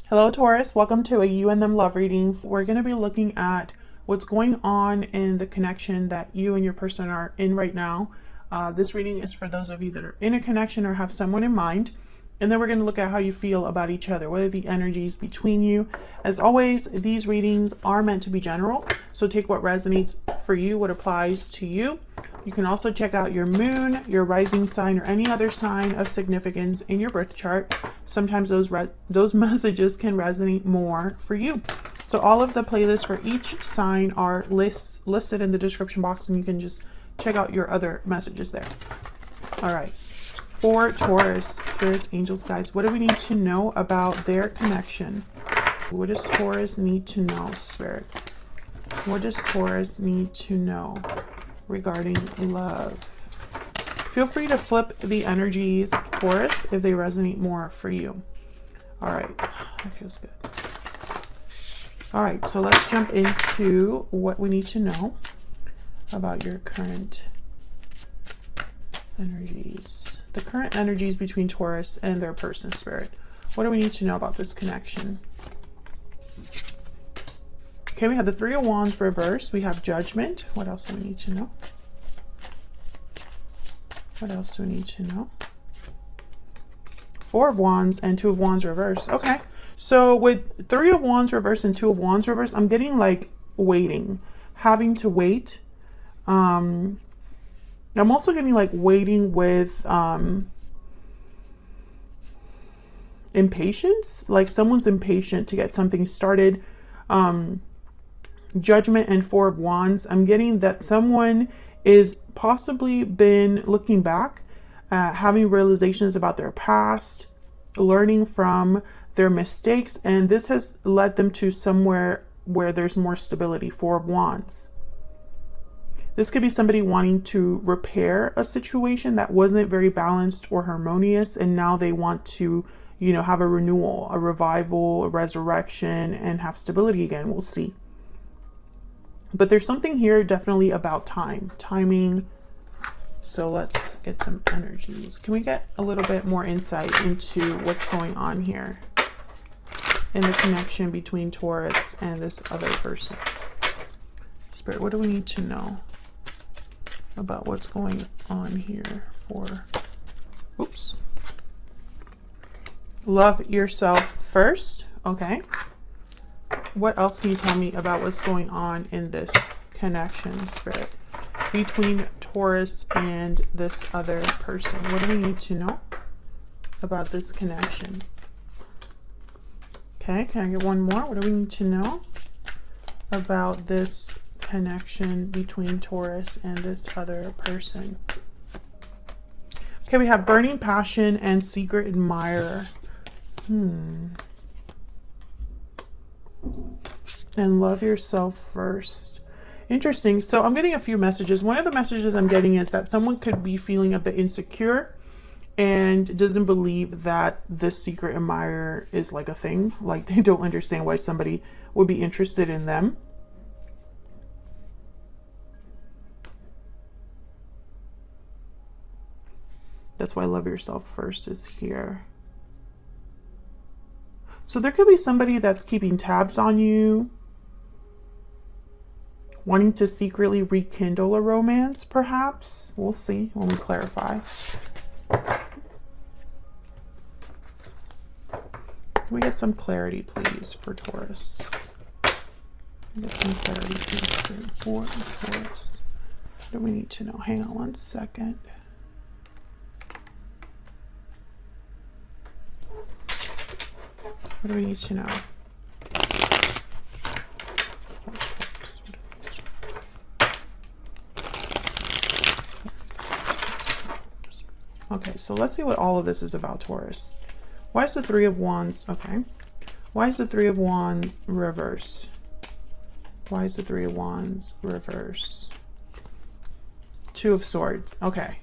Hello Taurus, welcome to a You and Them love reading. We're going to be looking at what's going on in the connection that you and your person are in right now. This reading is for those of you that are in a connection or have someone in mind. And then we're going to look at how you feel about each other. What are the energies between you? As always, these readings are meant to be general. So take what resonates for you, what applies to you. You can also check out your moon, your rising sign, or any other sign of significance in your birth chart. Sometimes those messages can resonate more for you. So all of the playlists for each sign are listed in the description box, and you can just check out your other messages there. All right. For Taurus, spirits, angels, guides, what do we need to know about their connection? What does Taurus need to know, spirit? What does Taurus need to know regarding love? Feel free to flip the energies, Taurus, if they resonate more for you. All right, that feels good. All right, so let's jump into what we need to know about your current energies. The current energies between Taurus and their person, spirit. What do we need to know about this connection? Okay, we have the Three of Wands reversed. We have Judgment. What else do we need to know? What else do we need to know? Four of Wands and Two of Wands reversed. Okay, so with Three of Wands reversed and Two of Wands reversed, I'm getting like waiting, having to wait. I'm also getting like waiting with impatience, like someone's impatient to get something started. Judgment and Four of Wands, I'm getting that someone is possibly been looking back, having realizations about their past, learning from their mistakes, and this has led them to somewhere where there's more stability. Four of Wands. This could be somebody wanting to repair a situation that wasn't very balanced or harmonious, and now they want to, you know, have a renewal, a revival, a resurrection, and have stability again. We'll see. But there's something here definitely about timing. So let's get some energies. Can we get a little bit more insight into what's going on here in the connection between Taurus and this other person? Spirit, what do we need to know about what's going on here for, oops, love yourself first? Okay, what else can you tell me about what's going on in this connection, spirit, between Taurus and this other person? What do we need to know about this connection? Okay, can I get one more? What do we need to know about this connection between Taurus and this other person? Okay, we have burning passion and secret admirer. And love yourself first. Interesting. So I'm getting a few messages. One of the messages I'm getting is that someone could be feeling a bit insecure and doesn't believe that this secret admirer is like a thing. Like they don't understand why somebody would be interested in them. That's why love yourself first is here. So there could be somebody that's keeping tabs on you, wanting to secretly rekindle a romance, perhaps. We'll see when we clarify. Can we get some clarity, please, for Taurus? Get some clarity, please, for Taurus. What do we need to know? Hang on one second. What do we need to know? Okay, so let's see what all of this is about, Taurus. Why is the Three of Wands? Okay. Why is the Three of Wands reversed? Why is the Three of Wands reversed? Two of Swords. Okay.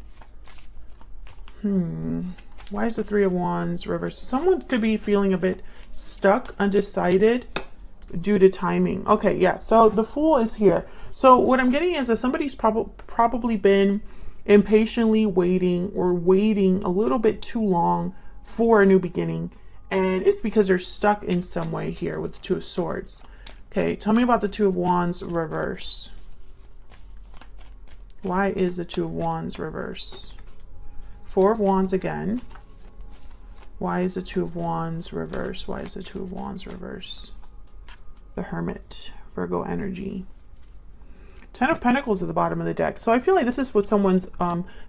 Why is the Three of Wands reversed? Someone could be feeling a bit stuck, undecided due to timing. Okay, yeah. So the Fool is here. So what I'm getting is that somebody's probably been impatiently waiting or waiting a little bit too long for a new beginning. And it's because they're stuck in some way here with the Two of Swords. Okay, tell me about the Two of Wands reverse. Why is the Two of Wands reverse? Four of Wands again. Why is the Two of Wands reverse? Why is the Two of Wands reverse? The Hermit, Virgo energy. Ten of Pentacles at the bottom of the deck. So I feel like this is what someone's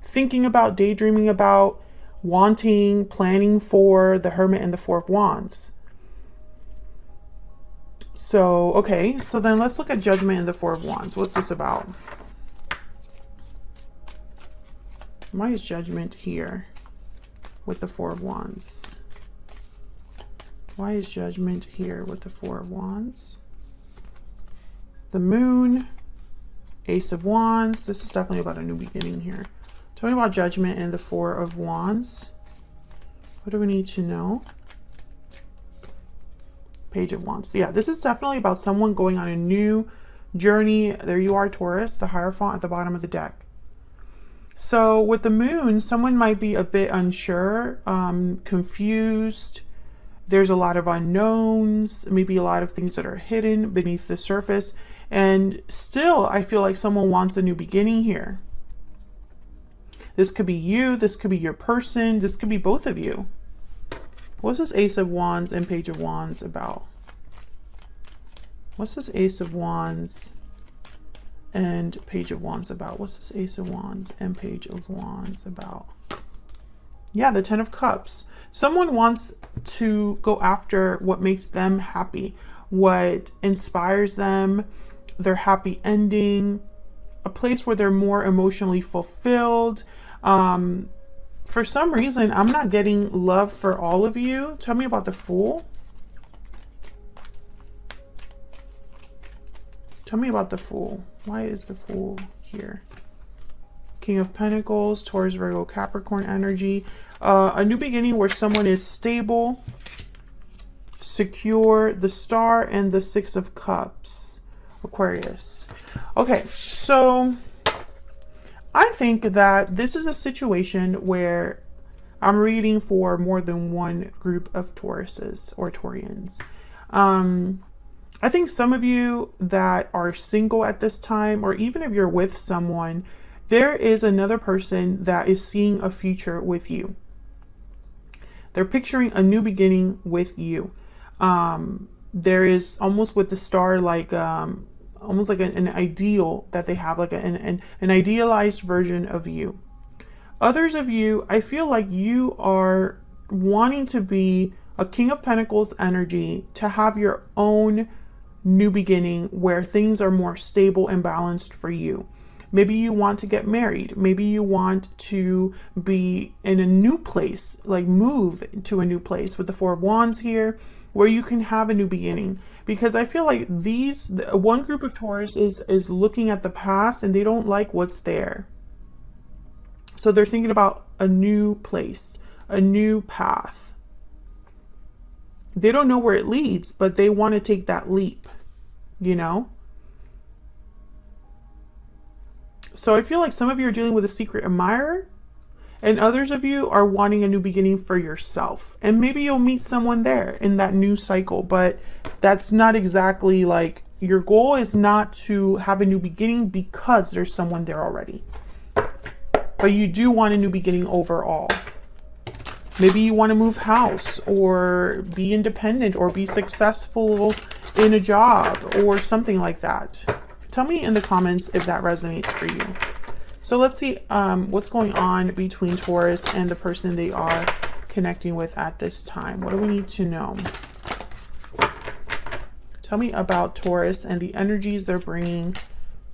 thinking about, daydreaming about, wanting, planning for, the Hermit and the Four of Wands. So, okay, so then let's look at Judgment and the Four of Wands. What's this about? Why is Judgment here with the Four of Wands? Why is Judgment here with the Four of Wands? The Moon, Ace of Wands. This is definitely about a new beginning here. Tell me about Judgment and the Four of Wands. What do we need to know? Page of Wands. Yeah, this is definitely about someone going on a new journey. There you are, Taurus, the Hierophant at the bottom of the deck. So with the Moon, someone might be a bit unsure, confused. There's a lot of unknowns, maybe a lot of things that are hidden beneath the surface. And still, I feel like someone wants a new beginning here. This could be you, this could be your person, this could be both of you. What's this Ace of Wands and Page of Wands about? What's this Ace of Wands and Page of Wands about? What's this Ace of Wands and Page of Wands about? Yeah, the Ten of Cups. Someone wants to go after what makes them happy, what inspires them, their happy ending, a place where they're more emotionally fulfilled. For some reason, I'm not getting love for all of you. Tell me about the Fool. Tell me about the Fool. Why is the Fool here? King of Pentacles, Taurus, Virgo, Capricorn energy. A new beginning where someone is stable, secure, the Star, and the Six of Cups. Aquarius. Okay, so I think that this is a situation where I'm reading for more than one group of Tauruses or Taurians. I think some of you that are single at this time, or even if you're with someone, there is another person that is seeing a future with you. They're picturing a new beginning with you. There is almost with the Star, like almost like an ideal that they have, like an idealized version of you. Others of you, I feel like you are wanting to be a King of Pentacles energy, to have your own new beginning where things are more stable and balanced for you. Maybe you want to get married. Maybe you want to be in a new place, like move to a new place with the Four of Wands here, where you can have a new beginning. Because I feel like one group of Taurus is looking at the past and they don't like what's there. So they're thinking about a new place, a new path. They don't know where it leads, but they want to take that leap, you know? So I feel like some of you are dealing with a secret admirer, and others of you are wanting a new beginning for yourself. And maybe you'll meet someone there in that new cycle, but that's not exactly like, your goal is not to have a new beginning because there's someone there already. But you do want a new beginning overall. Maybe you want to move house, or be independent, or be successful in a job, or something like that. Tell me in the comments if that resonates for you. So let's see what's going on between Taurus and the person they are connecting with at this time. What do we need to know? Tell me about Taurus and the energies they're bringing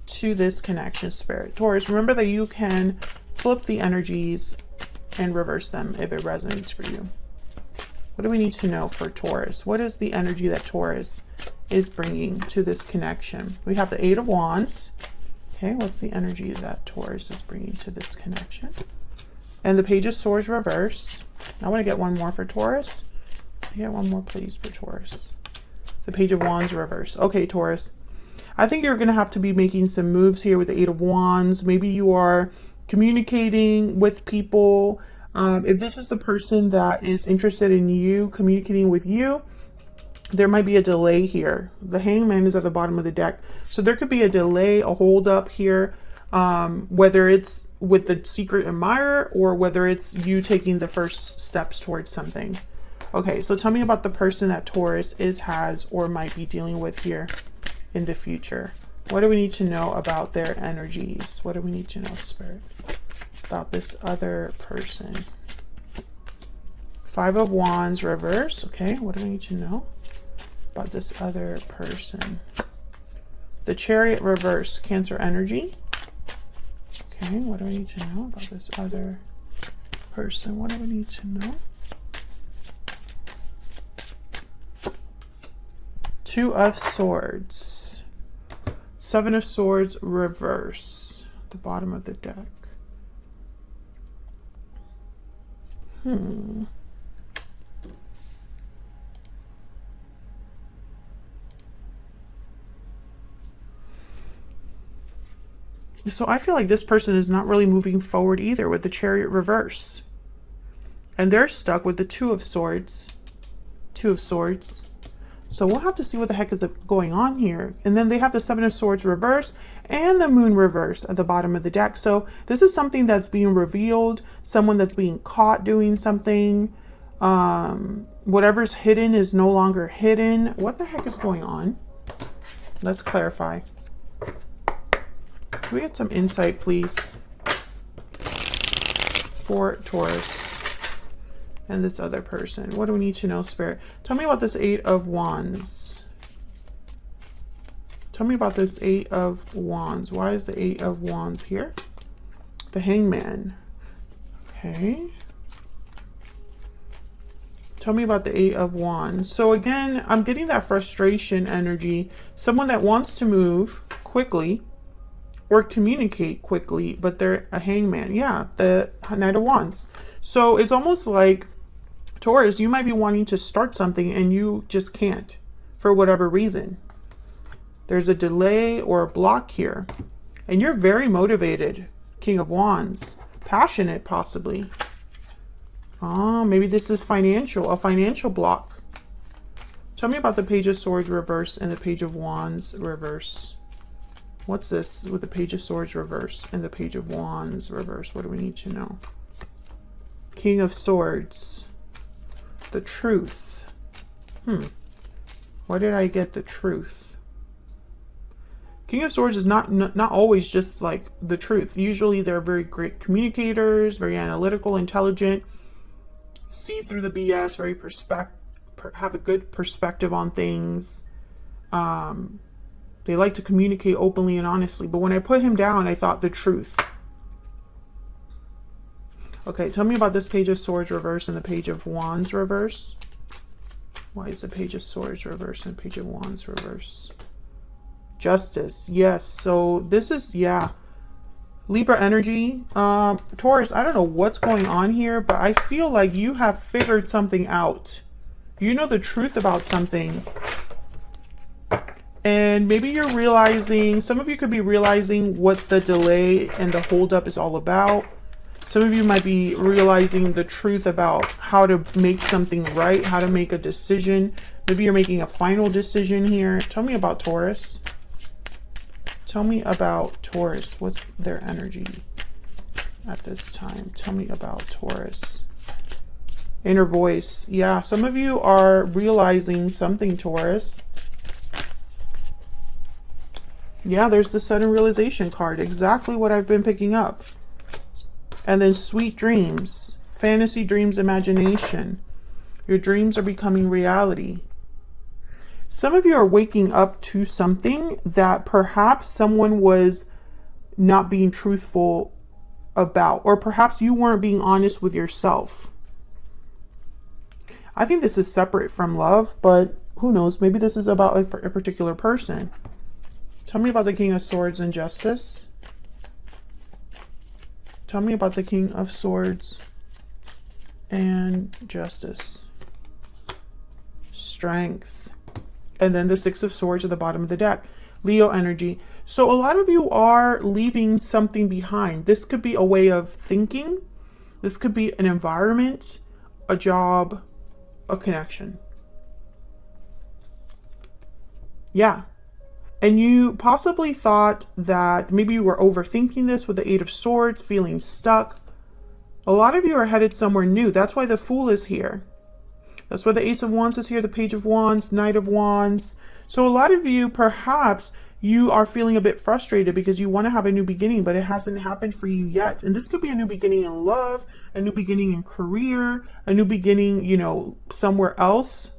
to this connection, Spirit. Taurus, remember that you can flip the energies and reverse them if it resonates for you. What do we need to know for Taurus? What is the energy that Taurus is bringing to this connection? We have the Eight of Wands. Okay, what's the energy that Taurus is bringing to this connection? And the Page of Swords reverse. I want to get one more for Taurus. Get one more, please, for Taurus. The Page of Wands reverse. Okay, Taurus. I think you're going to have to be making some moves here with the Eight of Wands. Maybe you are communicating with people. If this is the person that is interested in you, communicating with you, there might be a delay here. The Hangman is at the bottom of the deck. So there could be a delay, a hold up here, whether it's with the secret admirer or whether it's you taking the first steps towards something. Okay, so tell me about the person that Taurus has, or might be dealing with here in the future. What do we need to know about their energies? What do we need to know, Spirit, about this other person? Five of Wands reverse. Okay, what do we need to know about this other person? The Chariot reverse, Cancer energy. Okay, what do we need to know about this other person? What do we need to know? Two of Swords. Seven of Swords reverse, the bottom of the deck. So I feel like this person is not really moving forward either with the Chariot reverse. And they're stuck with the Two of Swords. Two of Swords. So we'll have to see what the heck is going on here. And then they have the Seven of Swords reverse and the Moon reverse at the bottom of the deck. So this is something that's being revealed. Someone that's being caught doing something. Whatever's hidden is no longer hidden. What the heck is going on? Let's clarify. Can we get some insight, please, for Taurus and this other person? What do we need to know, Spirit? Tell me about this Eight of Wands. Tell me about this Eight of Wands. Why is the Eight of Wands here? The Hangman. Okay. Tell me about the Eight of Wands. So again, I'm getting that frustration energy. Someone that wants to move quickly or communicate quickly, but they're a hangman. Yeah, the Knight of Wands. So it's almost like, Taurus, you might be wanting to start something and you just can't for whatever reason. There's a delay or a block here. And you're very motivated, King of Wands. Passionate, possibly. Oh, maybe this is financial, a financial block. Tell me about the Page of Swords reverse and the Page of Wands reverse. What's this with the Page of Swords reverse and the Page of Wands reverse? What do we need to know? King of Swords. The truth. Why did I get the truth? King of Swords is not always just like the truth. Usually they're very great communicators, very analytical, intelligent, see through the BS, very have a good perspective on things. They like to communicate openly and honestly. But when I put him down, I thought the truth. Okay, tell me about this Page of Swords reverse and the Page of Wands reverse. Why is the Page of Swords reverse and Page of Wands reverse? Justice. Yes. So this is, yeah, Libra energy. Taurus, I don't know what's going on here, but I feel like you have figured something out. You know the truth about something. And maybe you're realizing, some of you could be realizing what the delay and the holdup is all about. Some of you might be realizing the truth about how to make something right, how to make a decision. Maybe you're making a final decision here. Tell me about Taurus. Tell me about Taurus. What's their energy at this time? Tell me about Taurus. Inner voice. Yeah, some of you are realizing something, Taurus. Yeah, there's the sudden realization card. Exactly what I've been picking up. And then sweet dreams. Fantasy dreams, imagination. Your dreams are becoming reality. Some of you are waking up to something that perhaps someone was not being truthful about. Or perhaps you weren't being honest with yourself. I think this is separate from love, but who knows? Maybe this is about a particular person. Tell me about the King of Swords and Justice. Tell me about the King of Swords and Justice. Strength. And then the Six of Swords at the bottom of the deck. Leo energy. So a lot of you are leaving something behind. This could be a way of thinking, This could be an environment, a job, a connection. Yeah. And you possibly thought that maybe you were overthinking this with the Eight of Swords, feeling stuck. A lot of you are headed somewhere new. That's why the Fool is here. That's why the Ace of Wands is here, the Page of Wands, Knight of Wands. So a lot of you, perhaps, you are feeling a bit frustrated because you want to have a new beginning, but it hasn't happened for you yet. And this could be a new beginning in love, a new beginning in career, a new beginning, you know, somewhere else.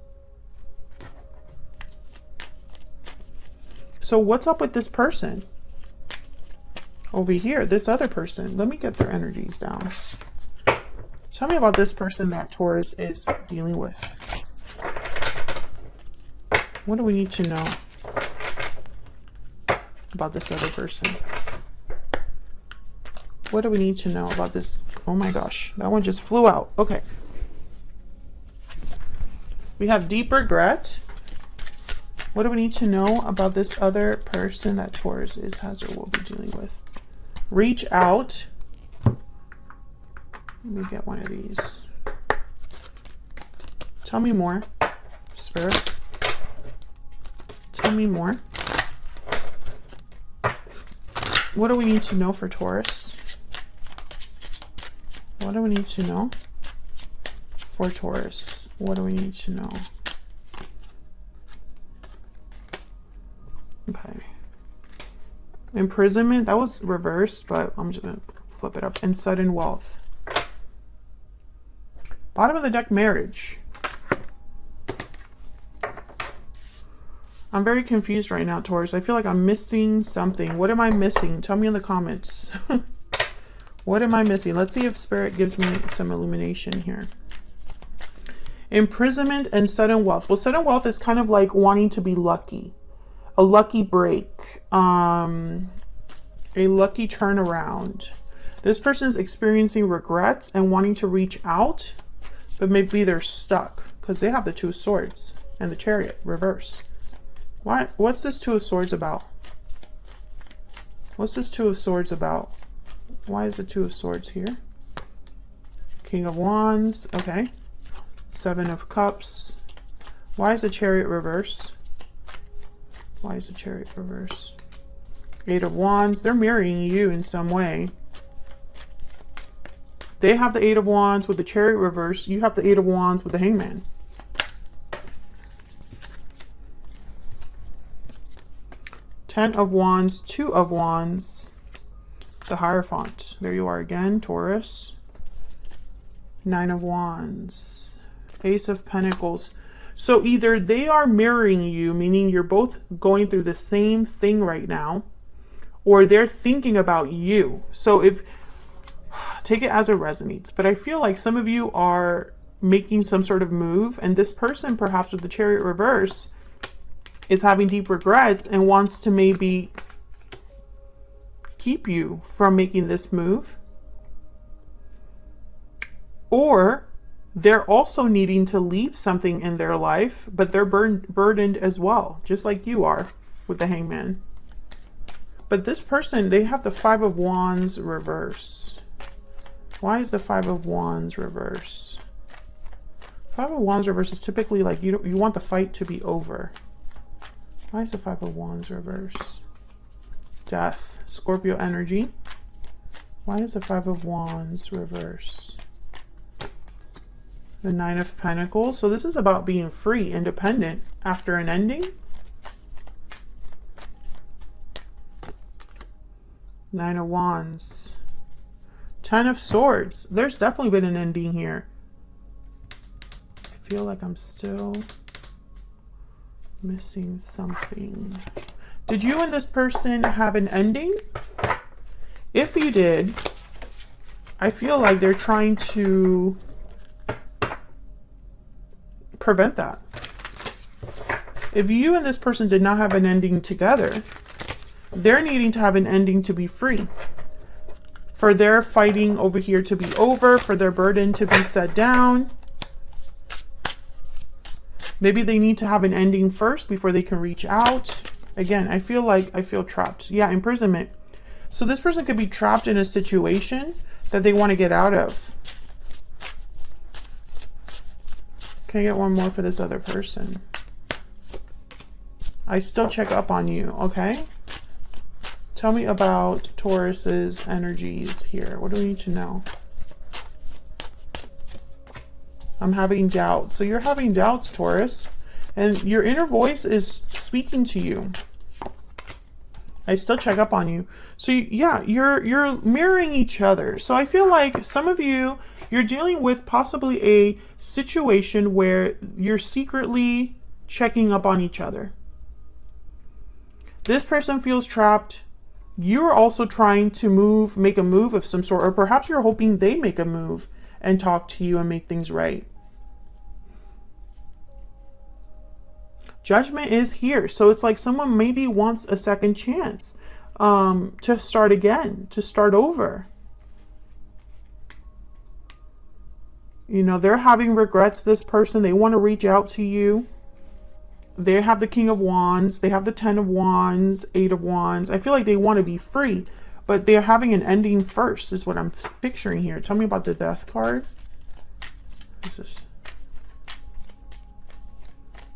So what's up with this person? Over here, this other person. Let me get their energies down. Tell me about this person that Taurus is dealing with. What do we need to know about this other person? What do we need to know about this? Oh my gosh, that one just flew out. Okay. We have deep regret. What do we need to know about this other person that Taurus has or will be dealing with? Reach out. Let me get one of these. Tell me more, Spirit. Tell me more. What do we need to know for Taurus? What do we need to know for Taurus? What do we need to know? Okay. Imprisonment, that was reversed, but I'm just going to flip it up. And sudden wealth. Bottom of the deck, marriage. I'm very confused right now, Taurus. I feel like I'm missing something. What am I missing? Tell me in the comments. What am I missing? Let's see if Spirit gives me some illumination here. Imprisonment and sudden wealth. Well, sudden wealth is kind of like wanting to be lucky. A lucky break. A lucky turnaround. This person is experiencing regrets and wanting to reach out, but maybe they're stuck because they have the Two of Swords and the Chariot reverse. What's this Two of Swords about? What's this Two of Swords about? Why is the Two of Swords here? King of Wands. Okay. Seven of Cups. Why is the Chariot reverse? Why is the Chariot reverse? Eight of Wands. They're marrying you in some way. They have the Eight of Wands with the Chariot reverse. You have the Eight of Wands with the Hangman. Ten of Wands, Two of Wands, the Hierophant. There you are again, Taurus. Nine of Wands, Ace of Pentacles. So either they are mirroring you, meaning you're both going through the same thing right now, or they're thinking about you. So if, take it as it resonates, but I feel like some of you are making some sort of move, and this person, perhaps with the Chariot reverse, is having deep regrets and wants to maybe keep you from making this move. Or they're also needing to leave something in their life, but they're burdened as well, just like you are with the Hangman. But this person, they have the Five of Wands reverse. Why is the Five of Wands reverse? Five of Wands reverse is typically like you want the fight to be over. Why is the Five of Wands reverse? Death, Scorpio energy. Why is the Five of Wands reverse? The Nine of Pentacles. So this is about being free, independent after an ending. Nine of Wands. Ten of Swords. There's definitely been an ending here. I feel like I'm still missing something. Did you and this person have an ending? If you did, I feel like they're trying to prevent that. If you and this person did not have an ending together, they're needing to have an ending to be free. For their fighting over here to be over, for their burden to be set down. Maybe they need to have an ending first before they can reach out. Again, I feel trapped. Yeah, imprisonment. So this person could be trapped in a situation that they want to get out of. Can I get one more for this other person? I still check up on you, okay? Tell me about Taurus's energies here. What do we need to know? I'm having doubts. So you're having doubts, Taurus. And your inner voice is speaking to you. I still check up on you. So yeah, you're mirroring each other. So I feel like some of you, you're dealing with possibly a situation where you're secretly checking up on each other. This person feels trapped. You're also trying to make a move of some sort, or perhaps you're hoping they make a move and talk to you and make things right. Judgment is here. So it's like someone maybe wants a second chance to start again, to start over. You know, they're having regrets, this person. They want to reach out to you. They have the King of Wands. They have the 10 of Wands, 8 of Wands. I feel like they want to be free, but they're having an ending first is what I'm picturing here. Tell me about the Death card.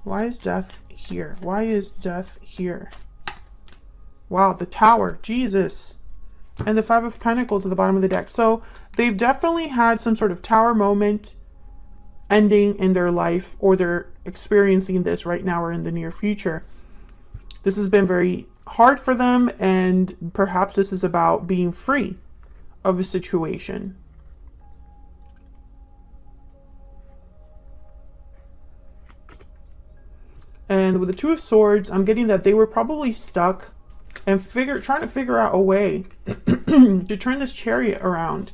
Why is death here? Why is death here? Wow, the Tower, Jesus. And the 5 of Pentacles at the bottom of the deck. So they've definitely had some sort of Tower moment ending in their life, or they're experiencing this right now or in the near future. This has been very hard for them, and perhaps this is about being free of a situation. And with the 2 of Swords, I'm getting that they were probably stuck and trying to figure out a way to turn this Chariot around.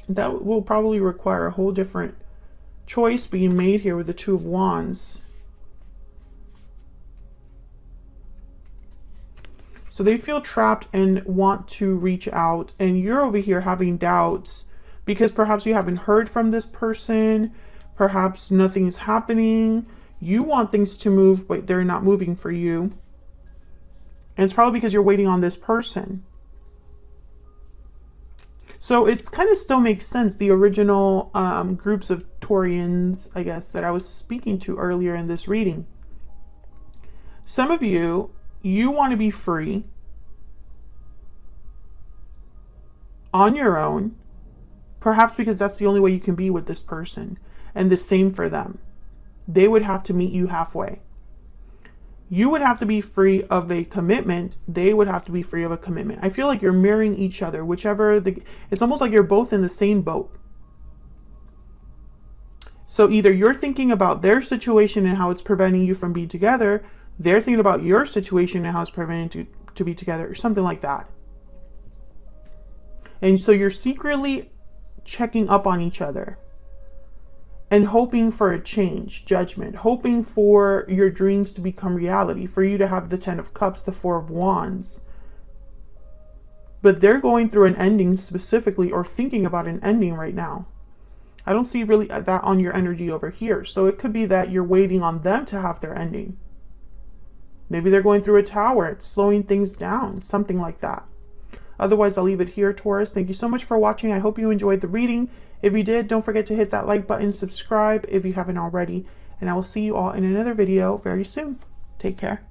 That will probably require a whole different choice being made here with the 2 of Wands. So they feel trapped and want to reach out, and you're over here having doubts because perhaps you haven't heard from this person, perhaps nothing's happening. You want things to move, but they're not moving for you. And it's probably because you're waiting on this person. So it's kind of still makes sense. The original groups of Taurians, I guess, that I was speaking to earlier in this reading. Some of you, you want to be free on your own, perhaps because that's the only way you can be with this person. And the same for them. They would have to meet you halfway. You would have to be free of a commitment. They would have to be free of a commitment. I feel like you're mirroring each other, it's almost like you're both in the same boat. So either you're thinking about their situation and how it's preventing you from being together, they're thinking about your situation and how it's preventing you to be together, or something like that. And so you're secretly checking up on each other and hoping for a change, judgment, hoping for your dreams to become reality, for you to have the 10 of Cups, the 4 of Wands. But they're going through an ending specifically, or thinking about an ending right now. I don't see really that on your energy over here. So it could be that you're waiting on them to have their ending. Maybe they're going through a tower. It's slowing things down, something like that. Otherwise, I'll leave it here, Taurus. Thank you so much for watching. I hope you enjoyed the reading. If you did, don't forget to hit that like button, subscribe if you haven't already, and I will see you all in another video very soon. Take care.